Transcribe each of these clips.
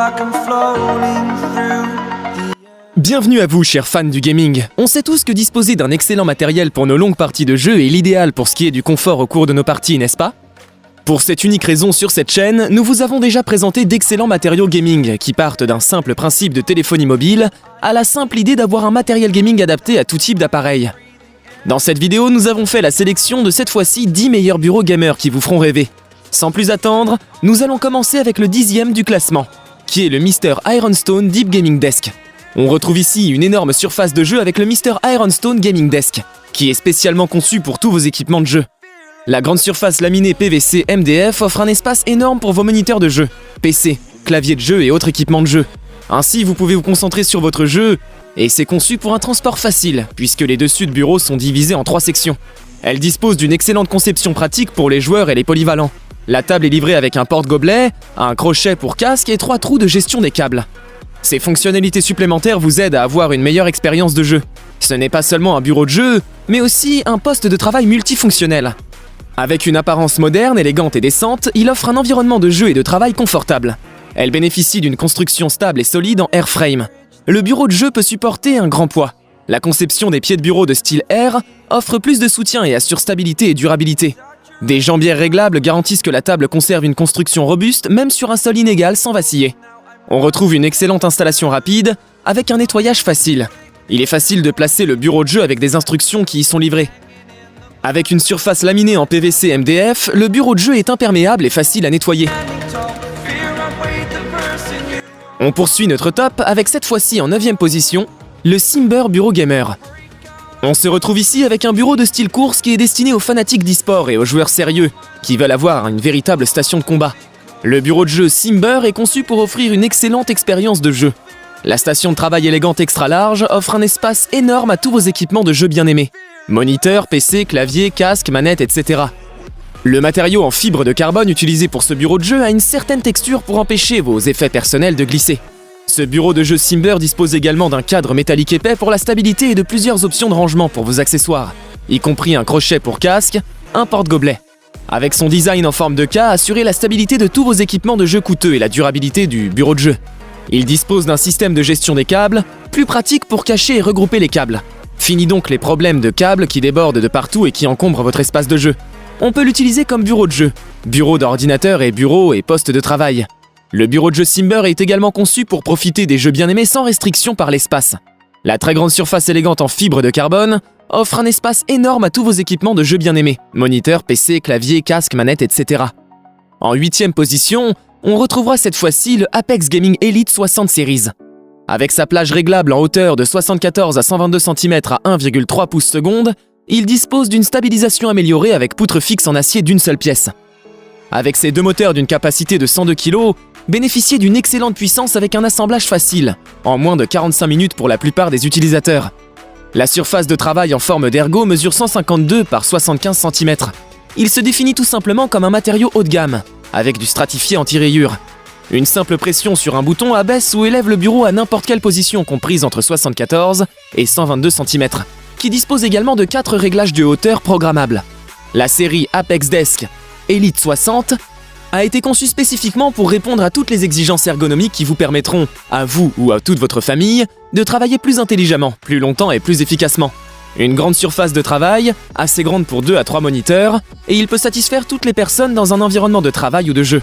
like I'm floating through. Bienvenue à vous, chers fans du gaming. On sait tous que disposer d'un excellent matériel pour nos longues parties de jeu est l'idéal pour ce qui est du confort au cours de nos parties, n'est-ce pas? Pour cette unique raison sur cette chaîne, nous vous avons déjà présenté d'excellents matériaux gaming qui partent d'un simple principe de téléphonie mobile à la simple idée d'avoir un matériel gaming adapté à tout type d'appareil. Dans cette vidéo, nous avons fait la sélection de cette fois-ci 10 meilleurs bureaux gamers qui vous feront rêver. Sans plus attendre, nous allons commencer avec le 10e du classement, qui est le Mr Ironstone Deep Gaming Desk. On retrouve ici une énorme surface de jeu avec le Mr Ironstone Gaming Desk, qui est spécialement conçu pour tous vos équipements de jeu. La grande surface laminée PVC MDF offre un espace énorme pour vos moniteurs de jeu, PC, clavier de jeu et autres équipements de jeu. Ainsi, vous pouvez vous concentrer sur votre jeu, et c'est conçu pour un transport facile, puisque les dessus de bureau sont divisés en 3 sections. Elle dispose d'une excellente conception pratique pour les joueurs et les polyvalents. La table est livrée avec un porte-gobelet, un crochet pour casque et 3 trous de gestion des câbles. Ces fonctionnalités supplémentaires vous aident à avoir une meilleure expérience de jeu. Ce n'est pas seulement un bureau de jeu, mais aussi un poste de travail multifonctionnel. Avec une apparence moderne, élégante et décente, il offre un environnement de jeu et de travail confortable. Elle bénéficie d'une construction stable et solide en airframe. Le bureau de jeu peut supporter un grand poids. La conception des pieds de bureau de style air offre plus de soutien et assure stabilité et durabilité. Des jambières réglables garantissent que la table conserve une construction robuste même sur un sol inégal sans vaciller. On retrouve une excellente installation rapide avec un nettoyage facile. Il est facile de placer le bureau de jeu avec des instructions qui y sont livrées. Avec une surface laminée en PVC MDF, le bureau de jeu est imperméable et facile à nettoyer. On poursuit notre top avec cette fois-ci en 9e position, le Simber Bureau Gamer. On se retrouve ici avec un bureau de style course qui est destiné aux fanatiques d'e-sport et aux joueurs sérieux qui veulent avoir une véritable station de combat. Le bureau de jeu Simber est conçu pour offrir une excellente expérience de jeu. La station de travail élégante extra large offre un espace énorme à tous vos équipements de jeu bien aimés. Moniteur, PC, clavier, casque, manette, etc. Le matériau en fibre de carbone utilisé pour ce bureau de jeu a une certaine texture pour empêcher vos effets personnels de glisser. Ce bureau de jeu Simber dispose également d'un cadre métallique épais pour la stabilité et de plusieurs options de rangement pour vos accessoires, y compris un crochet pour casque, un porte-gobelet. Avec son design en forme de K, assurez la stabilité de tous vos équipements de jeu coûteux et la durabilité du bureau de jeu. Il dispose d'un système de gestion des câbles, plus pratique pour cacher et regrouper les câbles. Fini donc les problèmes de câbles qui débordent de partout et qui encombrent votre espace de jeu. On peut l'utiliser comme bureau de jeu, bureau d'ordinateur et bureau et poste de travail. Le bureau de jeu Simber est également conçu pour profiter des jeux bien aimés sans restriction par l'espace. La très grande surface élégante en fibre de carbone offre un espace énorme à tous vos équipements de jeux bien aimés, moniteur, PC, clavier, casque, manette, etc. En 8e position, on retrouvera cette fois-ci le Apex Gaming Elite 60 Series. Avec sa plage réglable en hauteur de 74 à 122 cm à 1,3 pouces seconde, il dispose d'une stabilisation améliorée avec poutre fixe en acier d'une seule pièce. Avec ses 2 moteurs d'une capacité de 102 kg, bénéficiez d'une excellente puissance avec un assemblage facile, en moins de 45 minutes pour la plupart des utilisateurs. La surface de travail en forme d'ergot mesure 152 par 75 cm. Il se définit tout simplement comme un matériau haut de gamme, avec du stratifié anti-rayures. Une simple pression sur un bouton abaisse ou élève le bureau à n'importe quelle position comprise entre 74 et 122 cm, qui dispose également de 4 réglages de hauteur programmables. La série Apex Desk Elite 60 a été conçue spécifiquement pour répondre à toutes les exigences ergonomiques qui vous permettront, à vous ou à toute votre famille, de travailler plus intelligemment, plus longtemps et plus efficacement. Une grande surface de travail, assez grande pour 2 à 3 moniteurs, et il peut satisfaire toutes les personnes dans un environnement de travail ou de jeu.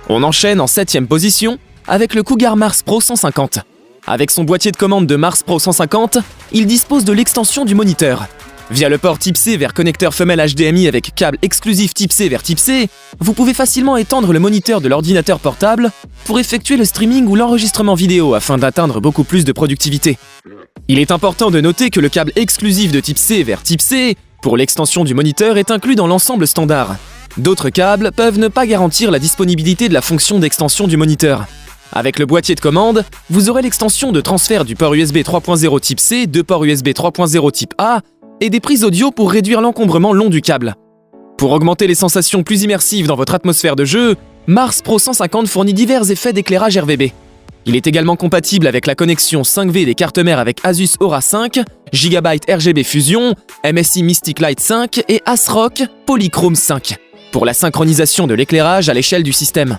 On enchaîne en 7e position avec le Cougar Mars Pro 150. Avec son boîtier de commande de Mars Pro 150, il dispose de l'extension du moniteur. Via le port Type C vers connecteur femelle HDMI avec câble exclusif Type C vers Type C, vous pouvez facilement étendre le moniteur de l'ordinateur portable pour effectuer le streaming ou l'enregistrement vidéo afin d'atteindre beaucoup plus de productivité. Il est important de noter que le câble exclusif de Type C vers Type C pour l'extension du moniteur est inclus dans l'ensemble standard. D'autres câbles peuvent ne pas garantir la disponibilité de la fonction d'extension du moniteur. Avec le boîtier de commande, vous aurez l'extension de transfert du port USB 3.0 Type C, 2 ports USB 3.0 Type A et des prises audio pour réduire l'encombrement long du câble. Pour augmenter les sensations plus immersives dans votre atmosphère de jeu, Mars Pro 150 fournit divers effets d'éclairage RGB. Il est également compatible avec la connexion 5V des cartes mères avec Asus Aura 5, Gigabyte RGB Fusion, MSI Mystic Light 5 et ASRock Polychrome 5 pour la synchronisation de l'éclairage à l'échelle du système.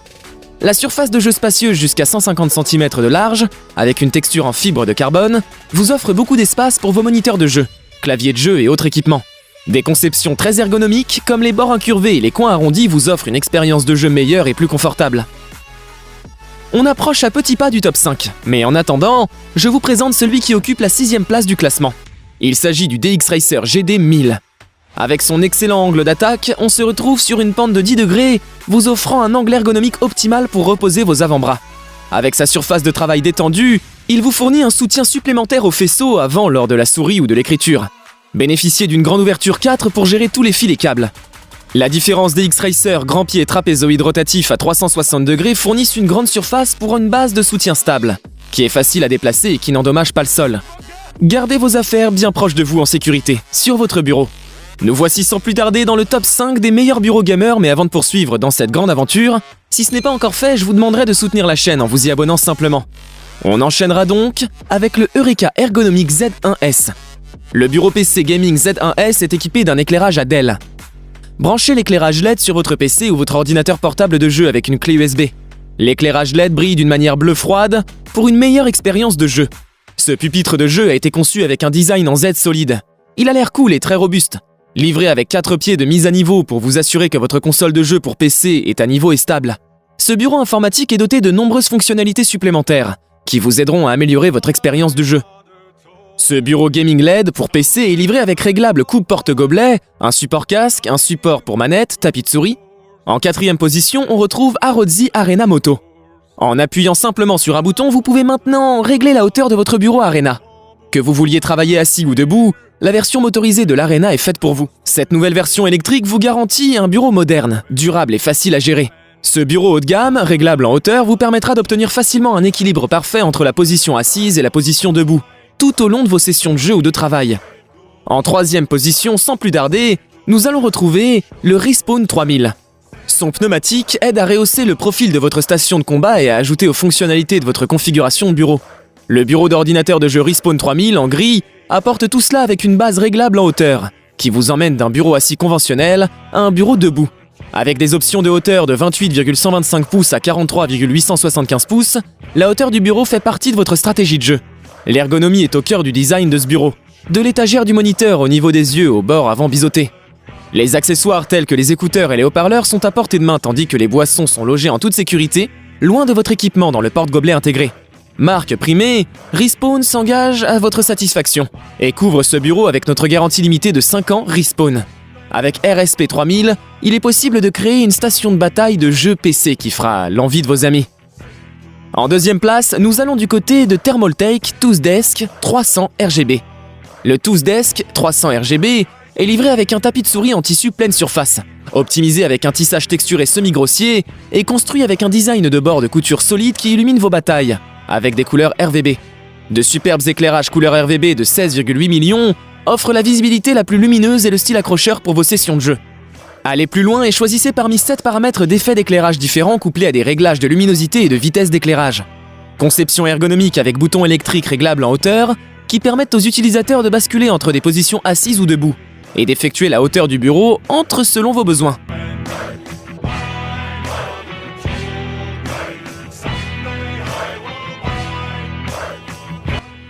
La surface de jeu spacieuse jusqu'à 150 cm de large, avec une texture en fibre de carbone, vous offre beaucoup d'espace pour vos moniteurs de jeu, claviers de jeu et autres équipements. Des conceptions très ergonomiques, comme les bords incurvés et les coins arrondis, vous offrent une expérience de jeu meilleure et plus confortable. On approche à petits pas du top 5, mais en attendant, je vous présente celui qui occupe la 6e place du classement. Il s'agit du DX Racer GD 1000. Avec son excellent angle d'attaque, on se retrouve sur une pente de 10 degrés, vous offrant un angle ergonomique optimal pour reposer vos avant-bras. Avec sa surface de travail détendue, il vous fournit un soutien supplémentaire au faisceau avant lors de la souris ou de l'écriture. Bénéficiez d'une grande ouverture 4 pour gérer tous les fils et câbles. La différence des X-Racer grand pied trapézoïde rotatif à 360 degrés fournissent une grande surface pour une base de soutien stable, qui est facile à déplacer et qui n'endommage pas le sol. Gardez vos affaires bien proches de vous en sécurité, sur votre bureau. Nous voici sans plus tarder dans le top 5 des meilleurs bureaux gamers, mais avant de poursuivre dans cette grande aventure, si ce n'est pas encore fait, je vous demanderai de soutenir la chaîne en vous y abonnant simplement. On enchaînera donc avec le Eureka Ergonomic Z1S. Le bureau PC Gaming Z1S est équipé d'un éclairage à Dell. Branchez l'éclairage LED sur votre PC ou votre ordinateur portable de jeu avec une clé USB. L'éclairage LED brille d'une manière bleue froide pour une meilleure expérience de jeu. Ce pupitre de jeu a été conçu avec un design en Z solide. Il a l'air cool et très robuste. Livré avec 4 pieds de mise à niveau pour vous assurer que votre console de jeu pour PC est à niveau et stable. Ce bureau informatique est doté de nombreuses fonctionnalités supplémentaires qui vous aideront à améliorer votre expérience de jeu. Ce bureau gaming LED pour PC est livré avec réglable coupe porte-gobelet, un support casque, un support pour manette, tapis de souris. En 4e position, on retrouve Arozzi Arena Moto. En appuyant simplement sur un bouton, vous pouvez maintenant régler la hauteur de votre bureau Arena. Que vous vouliez travailler assis ou debout, la version motorisée de l'Arena est faite pour vous. Cette nouvelle version électrique vous garantit un bureau moderne, durable et facile à gérer. Ce bureau haut de gamme, réglable en hauteur, vous permettra d'obtenir facilement un équilibre parfait entre la position assise et la position debout, tout au long de vos sessions de jeu ou de travail. En 3e position, sans plus tarder, nous allons retrouver le Respawn 3000. Son pneumatique aide à rehausser le profil de votre station de combat et à ajouter aux fonctionnalités de votre configuration de bureau. Le bureau d'ordinateur de jeu Respawn 3000 en gris apporte tout cela avec une base réglable en hauteur, qui vous emmène d'un bureau assis conventionnel à un bureau debout. Avec des options de hauteur de 28,125 pouces à 43,875 pouces, la hauteur du bureau fait partie de votre stratégie de jeu. L'ergonomie est au cœur du design de ce bureau, de l'étagère du moniteur au niveau des yeux au bord avant biseauté. Les accessoires tels que les écouteurs et les haut-parleurs sont à portée de main tandis que les boissons sont logées en toute sécurité, loin de votre équipement dans le porte-gobelet intégré. Marque primée, Respawn s'engage à votre satisfaction et couvre ce bureau avec notre garantie limitée de 5 ans Respawn. Avec RSP 3000, il est possible de créer une station de bataille de jeux PC qui fera l'envie de vos amis. En 2e place, nous allons du côté de Thermaltake ToothDesk 300 RGB. Le ToothDesk 300 RGB est livré avec un tapis de souris en tissu pleine surface, optimisé avec un tissage texturé semi-grossier et construit avec un design de bord de couture solide qui illumine vos batailles, avec des couleurs RVB. De superbes éclairages couleur RVB de 16,8 millions offrent la visibilité la plus lumineuse et le style accrocheur pour vos sessions de jeu. Allez plus loin et choisissez parmi 7 paramètres d'effets d'éclairage différents couplés à des réglages de luminosité et de vitesse d'éclairage. Conception ergonomique avec boutons électriques réglables en hauteur qui permettent aux utilisateurs de basculer entre des positions assises ou debout et d'effectuer la hauteur du bureau entre selon vos besoins.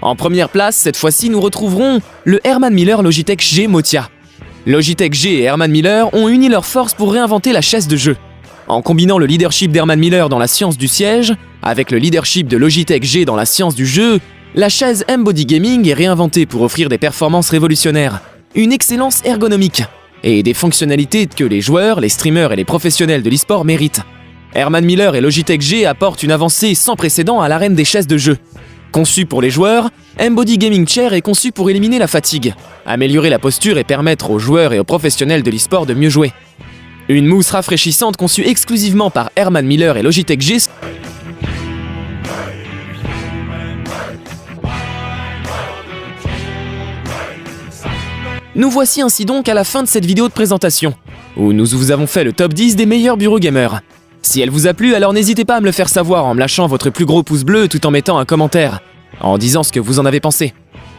En première place, cette fois-ci, nous retrouverons le Herman Miller Logitech G Motia. Logitech G et Herman Miller ont uni leurs forces pour réinventer la chaise de jeu. En combinant le leadership d'Herman Miller dans la science du siège, avec le leadership de Logitech G dans la science du jeu, la chaise M-Body Gaming est réinventée pour offrir des performances révolutionnaires, une excellence ergonomique et des fonctionnalités que les joueurs, les streamers et les professionnels de l'e-sport méritent. Herman Miller et Logitech G apportent une avancée sans précédent à l'arène des chaises de jeu. Conçu pour les joueurs, M-Body Gaming Chair est conçu pour éliminer la fatigue, améliorer la posture et permettre aux joueurs et aux professionnels de l'e-sport de mieux jouer. Une mousse rafraîchissante conçue exclusivement par Herman Miller et Logitech G. Nous voici ainsi donc à la fin de cette vidéo de présentation, où nous vous avons fait le top 10 des meilleurs bureaux gamers. Si elle vous a plu, alors n'hésitez pas à me le faire savoir en me lâchant votre plus gros pouce bleu tout en mettant un commentaire, en disant ce que vous en avez pensé.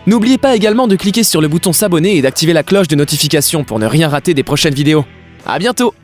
N'oubliez pas également de cliquer sur le bouton s'abonner et d'activer la cloche de notification pour ne rien rater des prochaines vidéos. À bientôt!